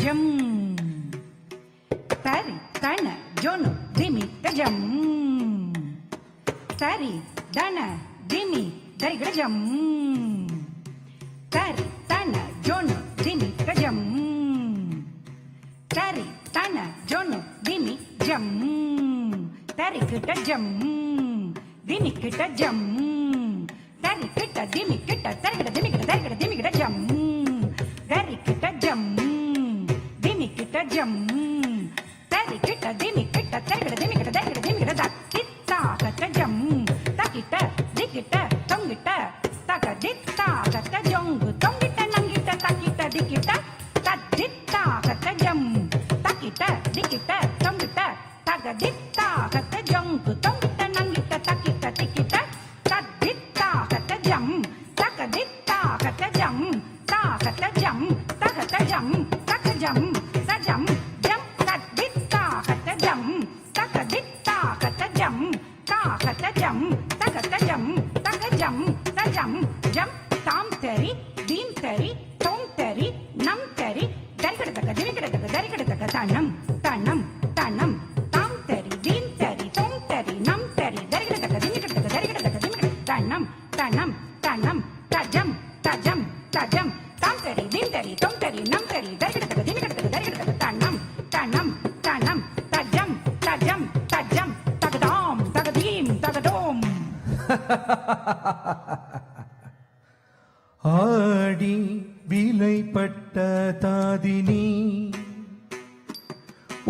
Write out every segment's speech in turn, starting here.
jam tari tana jono dimi tajam tari dana dimi dari jam tari tana jono dimi tajam tari tana jono dimi jam tari kita jam dimi kita jam tari kita dimi kita tari kita dimi kita tari kita dimi kita jam tari kita jam kita jam tari kita dimi kita tari kita dimi kita tari kita dimi kita tak kita kata jam tak kita di kita tong kita tak kita kata jong tong kita nang kita tak kita di kita tak kita kata jam tak kita di kita tong kita tak kita kata jong tong kita nang kita tak kita di kita tak kita kata jam tak kita kata jam tak kata jam tak kata jam tak kata jam jam jam tak ditta kata jam tak ditta kata jam tak kata jam tak kata jam tak jam tak jam jam tam teri dim teri tom teri nam teri dari kada taka dimi kada taka dari kada taka tanam tanam tanam tam teri dim teri tom teri nam teri dari kada taka dimi kada taka dari kada taka dimi kada tanam tanam tanam tajam tajam tajam tam teri dim teri tom teri nam teri dari kada taka dimi kada taka dari kada taka tanam tanam tanam tajam tajam tajam tagadam tagadim tagadom ஆடி விலைப்பட்ட தாதினி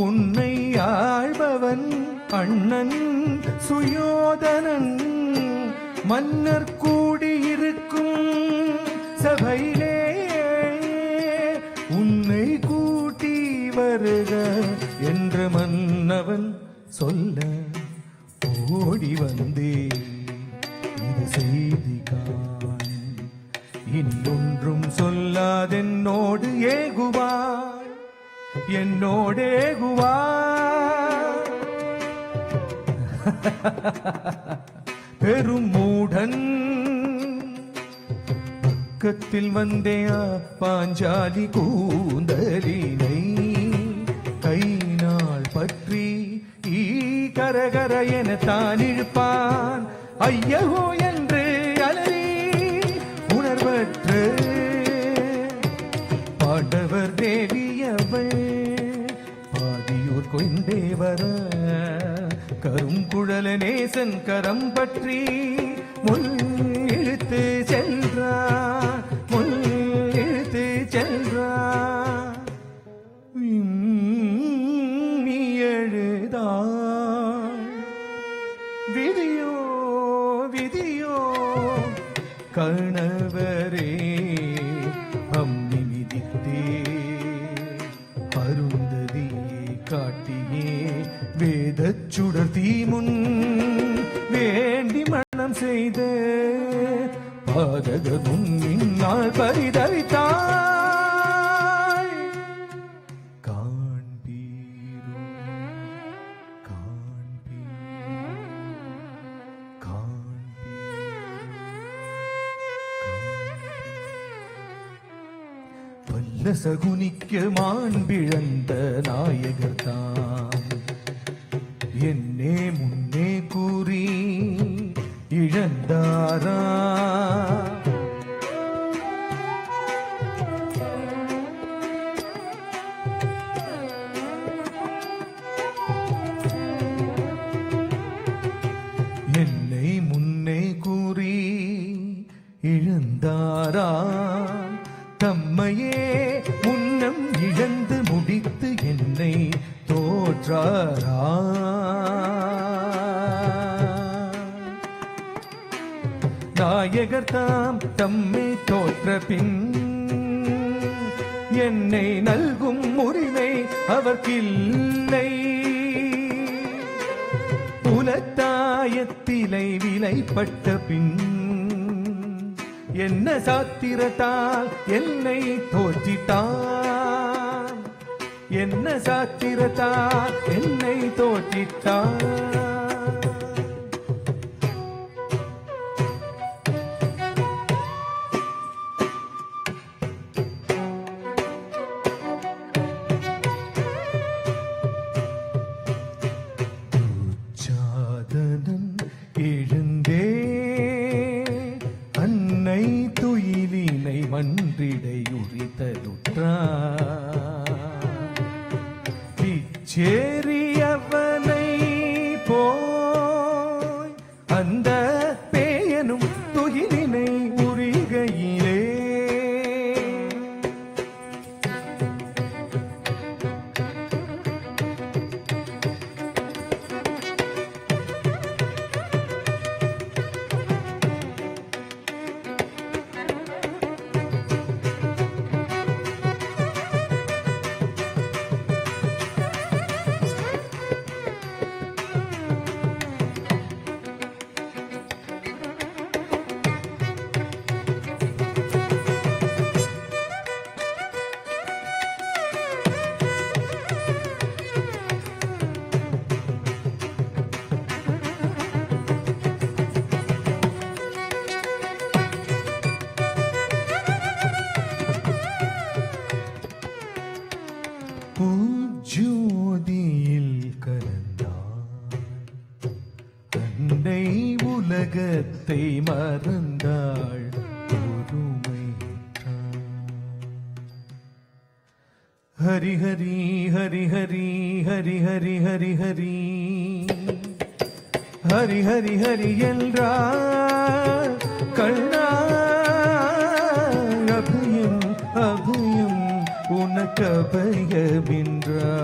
உன்னை ஆழ்பவன் அண்ணன் சுயோதனன் மன்னர் கூடியிருக்கும் சபையிலே உன்னை கூட்டி வருக என்று மன்னவன் சொல்ல ஓடி வந்தே இது செய்தி காண் இனி ஒன்றும் சொல்லாதென்னோடு ஏகுவாய் என்னோடு ஏகுவாய் பெரும் மூடன் பக்கத்தில் வந்தேயா பாஞ்சாலி கூந்தலினை கை நாள் பற்றி கரகர என தான் இழுப்பான் ஐயோ என்று அலறி உணர்வற்று பாண்டவர் தேவியவள் பாதியூர் கொண்டே வர கருங்குழல நேசன் கரம் பற்றி முன் இழுத்து சென்றார் முன் இழுத்து சென்றார் நீ எழுதாய் விதியோ விதியோ கணவரே அம்மி மிதித்தே அருந்ததியே காட்டியே வேதச் சுடர்த்தி முன் வேண்டி மரணம் செய்த பாதகர் முன்னால் பரிதவித்தாய் காண்பீரோ வல்ல சகுனிக்க மாண்பிழந்த நாயகர் தான் என்னே முன்னே கூறி இழந்தாரா என்னை முன்னே கூறி இழந்தாரா தம்மையே முன்ன மனம் இழந்து முடித்து என்னை தோற்றாரா? நாயகர் தாம் தம்மை தோற்ற பின் என்னை நல்கும் உரிமை அவர்க்கில்லை. உலத்தாயத்திலை விலைப்பட்ட பின் என்ன சாத்திரத்தால் என்னை தோற்றிட்டான்? என்ன சாத்திரத்தால் என்னை தோற்றிட்டான்? சாதனம் எழுந்தே அன்னை துயிலினை மன்றிடையுறித்தலுற்றார். பிச்சேரியவனை போய் அந்த பேயனும் துயிலினை உரிகையிலே பூஜோதியில் கலந்தாள் அன்னை உலகத்தை மறந்தாள் ஒருமையுற்றாள். ஹரி ஹரி ஹரி ஹரி ஹரி ஹரி ஹரி ஹரி ஹரி ஹரி ஹரி என்றாள் கண்ணா. அபயம் அபயம் உனக்கு அபயமென்றாள்.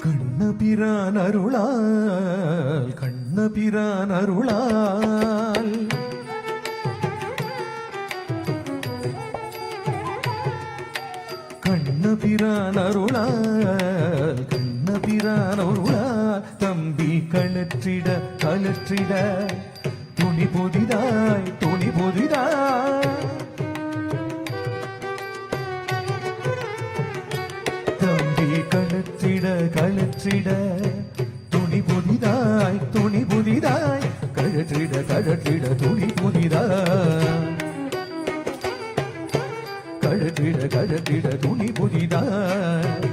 கண்ணபிரான் அருளால் கண்ணபிரான் அருளால் கண்ணபிரான் அருளால் கண்ணபிரான் அருளால் தம்பி கழற்றிட கழற்றிட துணி புதிதாய் துணி புதிதாய் தம்பி கழற்றிட கழற்றிட புதிதாய் துணி புதிதாய் கழற்றிட கழற்றிட துணி புதிதாய் கழற்றிட கழற்றிட துணி புதிதாய்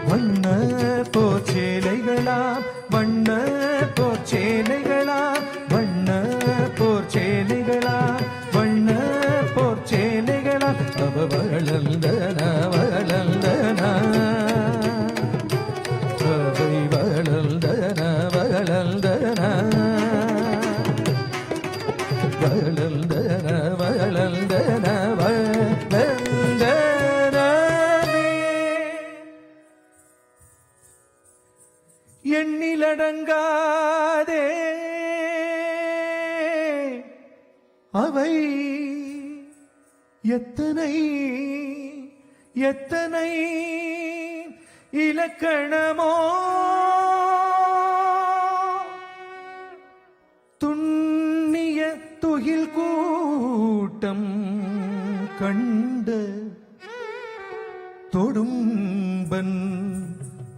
வண்ண போர்ச்சேலைகளாம் வண்ண போர்ச்சேலைகளாம் வண்ண போர்ச்சேலைகளாம் வண்ண போர்ச்சேலைகளாம் அவ வளர்ந்தன வளர்ந்தன அவை வளர்ந்தன வளர்ந்தன வளர்ந்தன வளர்ந்தன எண்ணிலடங்காதே அவை எத்தனை எத்தனை இலக்கணமோ துண்ணிய துகில் கூட்டம் கண்ட தொடும்பன்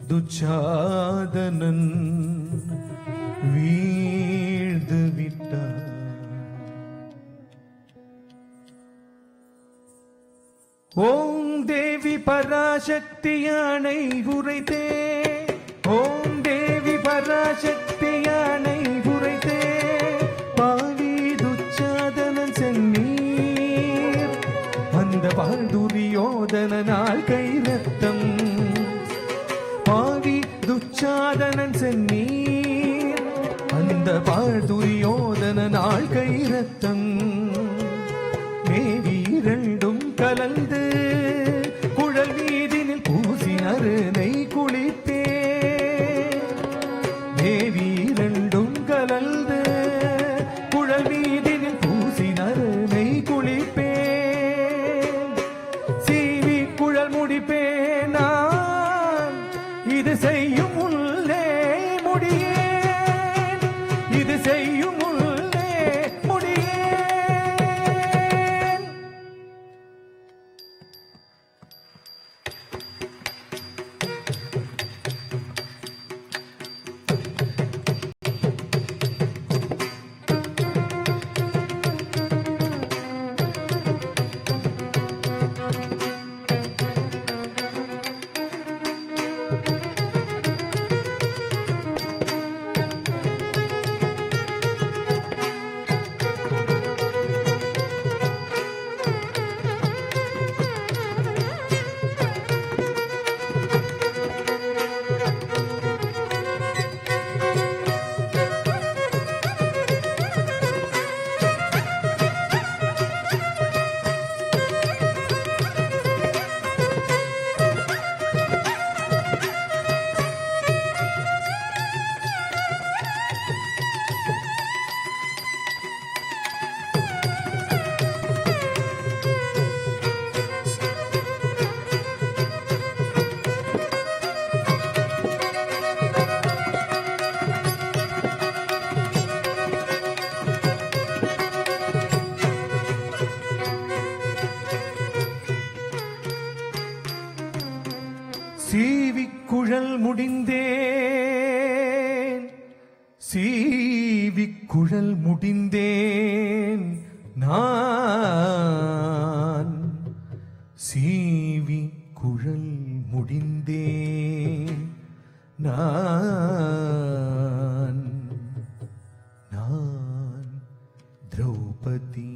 துச்சாதனன் வீழ்ந்து விட்டான். ஓம் தேவி பராசக்தியானை உரைத்தே ஓம் தேவி பராசக்தியானை உரைத்தே பாவி துச்சாதனன் சென்னீர் அந்த வாழ்துரியோதனால் கை ரத்தம் பாவி துச்சாதனன் சென்னீர் அந்த வாழ்துரியோதனால் கை ரத்தம் மேவி இரண்டும் கலந்து குழல் மீதினில் பூசினர் நெய் குளித்தே தேவி இரண்டும் கலந்து குழல் மீதினில் பூசினர் நெய் குளிப்பே சீவி குழல் முடிப்பே நான் இது செய்யும் உள்ளே முடியேன் இது செய்யும் உள்ளே முடியேன். சீவிக்குழல் முடிந்தேன் சீவிக்குழல் முடிந்தேன் நான் சீவிக்குழல் முடிந்தேன் நான் திரௌபதி